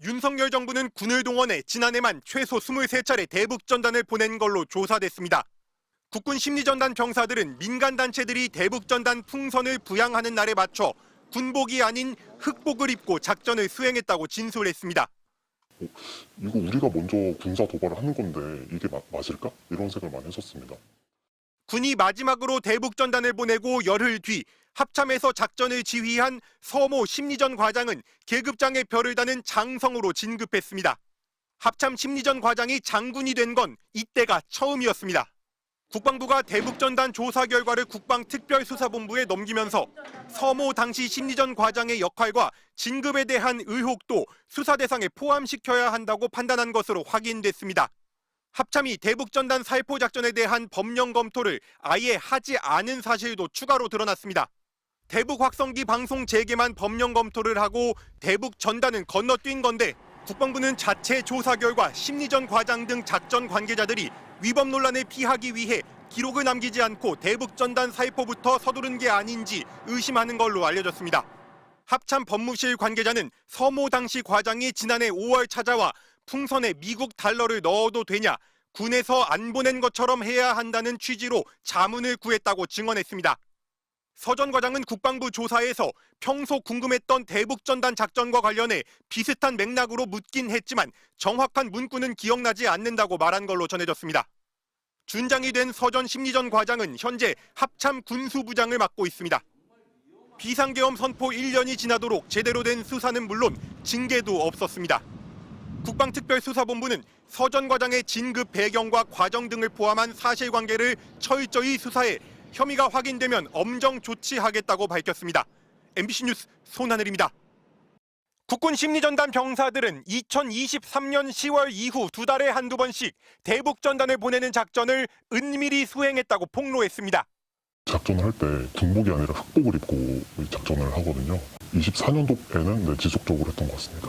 윤석열 정부는 군을 동원해 지난해만 최소 23차례 대북전단을 보낸 걸로 조사됐습니다. 국군 심리전단 병사들은 민간단체들이 대북전단 풍선을 부양하는 날에 맞춰 군복이 아닌 흑복을 입고 작전을 수행했다고 진술했습니다. 이거 우리가 먼저 군사 도발을 하는 건데 이게 맞을까? 이런 생각을 많이 했었습니다. 군이 마지막으로 대북전단을 보내고 열흘 뒤 합참에서 작전을 지휘한 서모 심리전 과장은 계급장의 별을 다는 장성으로 진급했습니다. 합참 심리전 과장이 장군이 된 건 이때가 처음이었습니다. 국방부가 대북전단 조사 결과를 국방특별수사본부에 넘기면서 서모 당시 심리전 과장의 역할과 진급에 대한 의혹도 수사 대상에 포함시켜야 한다고 판단한 것으로 확인됐습니다. 합참이 대북전단 살포 작전에 대한 법령 검토를 아예 하지 않은 사실도 추가로 드러났습니다. 대북 확성기 방송 재개만 법령 검토를 하고 대북 전단은 건너뛴 건데 국방부는 자체 조사 결과 심리전 과장 등 작전 관계자들이 위법 논란을 피하기 위해 기록을 남기지 않고 대북전단 살포부터 서두른 게 아닌지 의심하는 걸로 알려졌습니다. 합참 법무실 관계자는 서모 당시 과장이 지난해 5월 찾아와 풍선에 미국 달러를 넣어도 되냐, 군에서 안 보낸 것처럼 해야 한다는 취지로 자문을 구했다고 증언했습니다. 서 전 과장은 국방부 조사에서 평소 궁금했던 대북전단 작전과 관련해 비슷한 맥락으로 묻긴 했지만 정확한 문구는 기억나지 않는다고 말한 걸로 전해졌습니다. 준장이 된 서 전 심리전 과장은 현재 합참 군수부장을 맡고 있습니다. 비상계엄 선포 1년이 지나도록 제대로 된 수사는 물론 징계도 없었습니다. 국방특별수사본부는 서 전 과장의 진급 배경과 과정 등을 포함한 사실관계를 철저히 수사해 혐의가 확인되면 엄정 조치하겠다고 밝혔습니다. MBC 뉴스 손하늘입니다. 국군 심리전단 병사들은 2023년 10월 이후 두 달에 한두 번씩 대북전단을 보내는 작전을 은밀히 수행했다고 폭로했습니다. 작전을 할 때 군복이 아니라 흑복을 입고 작전을 하거든요. 24년도에는 지속적으로 했던 것 같습니다.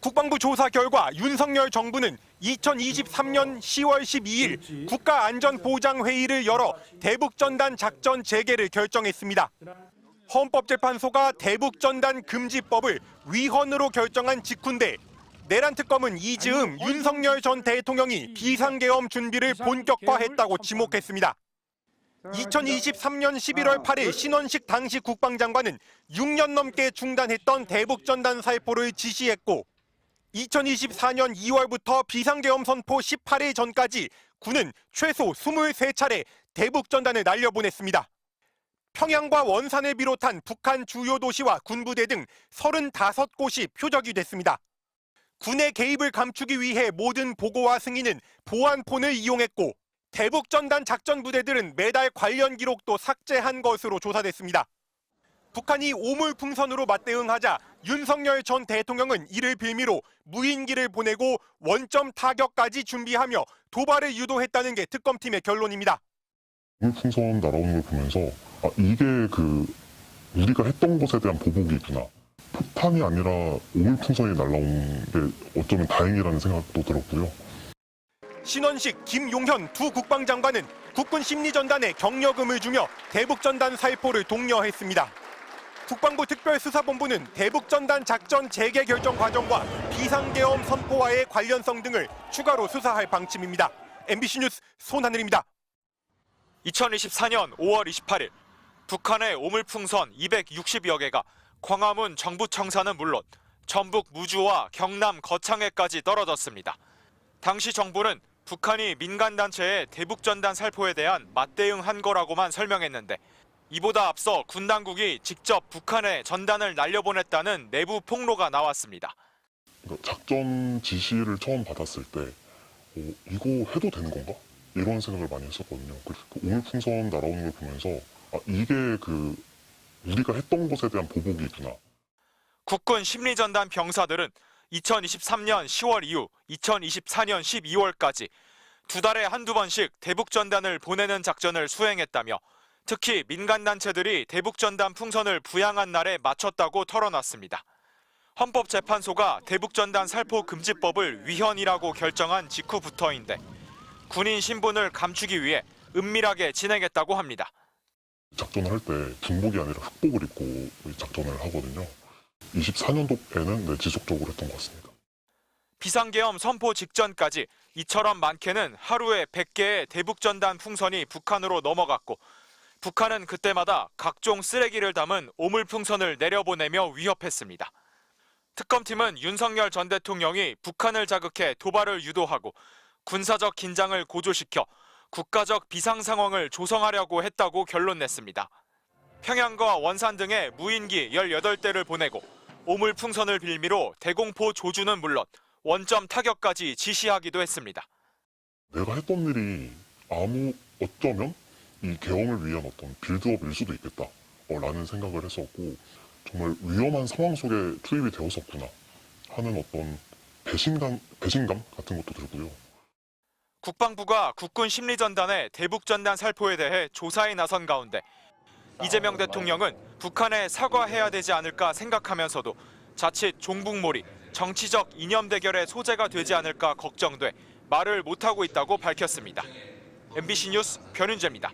국방부 조사 결과 윤석열 정부는 2023년 10월 12일 국가안전보장회의를 열어 대북전단 작전 재개를 결정했습니다. 헌법재판소가 대북전단 금지법을 위헌으로 결정한 직후인데 내란 특검은 이즈음 윤석열 전 대통령이 비상계엄 준비를 본격화했다고 지목했습니다. 2023년 11월 8일 신원식 당시 국방장관은 6년 넘게 중단했던 대북전단 살포를 지시했고 2024년 2월부터 비상계엄 선포 18일 전까지 군은 최소 23차례 대북전단을 날려보냈습니다. 평양과 원산을 비롯한 북한 주요 도시와 군부대 등 35곳이 표적이 됐습니다. 군의 개입을 감추기 위해 모든 보고와 승인은 보안폰을 이용했고 대북전단 작전 부대들은 매달 관련 기록도 삭제한 것으로 조사됐습니다. 북한이 오물풍선으로 맞대응하자 윤석열 전 대통령은 이를 빌미로 무인기를 보내고 원점 타격까지 준비하며 도발을 유도했다는 게 특검팀의 결론입니다. 오물풍선 날아오는 걸 보면서 이게 우리가 했던 것에 대한 보복이구나. 폭탄이 아니라 오물풍선이 날아온 게 어쩌면 다행이라는 생각도 들었고요. 신원식, 김용현 두 국방장관은 국군 심리전단에 격려금을 주며 대북전단 살포를 독려했습니다. 국방부 특별수사본부는 대북전단 작전 재개 결정 과정과 비상계엄 선포와의 관련성 등을 추가로 수사할 방침입니다. MBC 뉴스 손하늘입니다. 2024년 5월 28일 북한의 오물풍선 260여 개가 광화문 정부청사는 물론 전북 무주와 경남 거창에까지 떨어졌습니다. 당시 정부는 북한이 민간단체의 대북전단 살포에 대한 맞대응한 거라고만 설명했는데 이보다 앞서 군 당국이 직접 북한에 전단을 날려보냈다는 내부 폭로가 나왔습니다. 작전 지시를 처음 받았을 때 이거 해도 되는 건가? 이런 생각을 많이 했었거든요. 오물풍선 날아오는 걸 보면서 이게 우리가 했던 것에 대한 보복이구나. 국군 심리전단 병사들은 2023년 10월 이후 2024년 12월까지 두 달에 한두 번씩 대북전단을 보내는 작전을 수행했다며 특히 민간단체들이 대북전단 풍선을 부양한 날에 맞췄다고 털어놨습니다. 헌법재판소가 대북전단 살포 금지법을 위헌이라고 결정한 직후부터인데 군인 신분을 감추기 위해 은밀하게 진행했다고 합니다. 작전을 할 때 군복이 아니라 흑복을 입고 작전을 하거든요. 24년도에는 지속적으로 했던 것 같습니다. 비상계엄 선포 직전까지 이처럼 많게는 하루에 100개의 대북전단 풍선이 북한으로 넘어갔고 북한은 그때마다 각종 쓰레기를 담은 오물풍선을 내려보내며 위협했습니다. 특검팀은 윤석열 전 대통령이 북한을 자극해 도발을 유도하고 군사적 긴장을 고조시켜 국가적 비상 상황을 조성하려고 했다고 결론냈습니다. 평양과 원산 등에 무인기 18대를 보내고 오물풍선을 빌미로 대공포 조주는 물론 원점 타격까지 지시하기도 했습니다. 내가 했던 일이 어쩌면 이 계엄을 위한 어떤 빌드업일 수도 있겠다 라는 생각을 했었고 정말 위험한 상황 속에 투입이 되었었구나 하는 어떤 배신감 같은 것도 들고요. 국방부가 국군 심리전단의 대북전단 살포에 대해 조사에 나선 가운데 이재명 대통령은 북한에 사과해야 되지 않을까 생각하면서도 자칫 종북몰이, 정치적 이념 대결의 소재가 되지 않을까 걱정돼 말을 못하고 있다고 밝혔습니다. MBC 뉴스 변윤재입니다.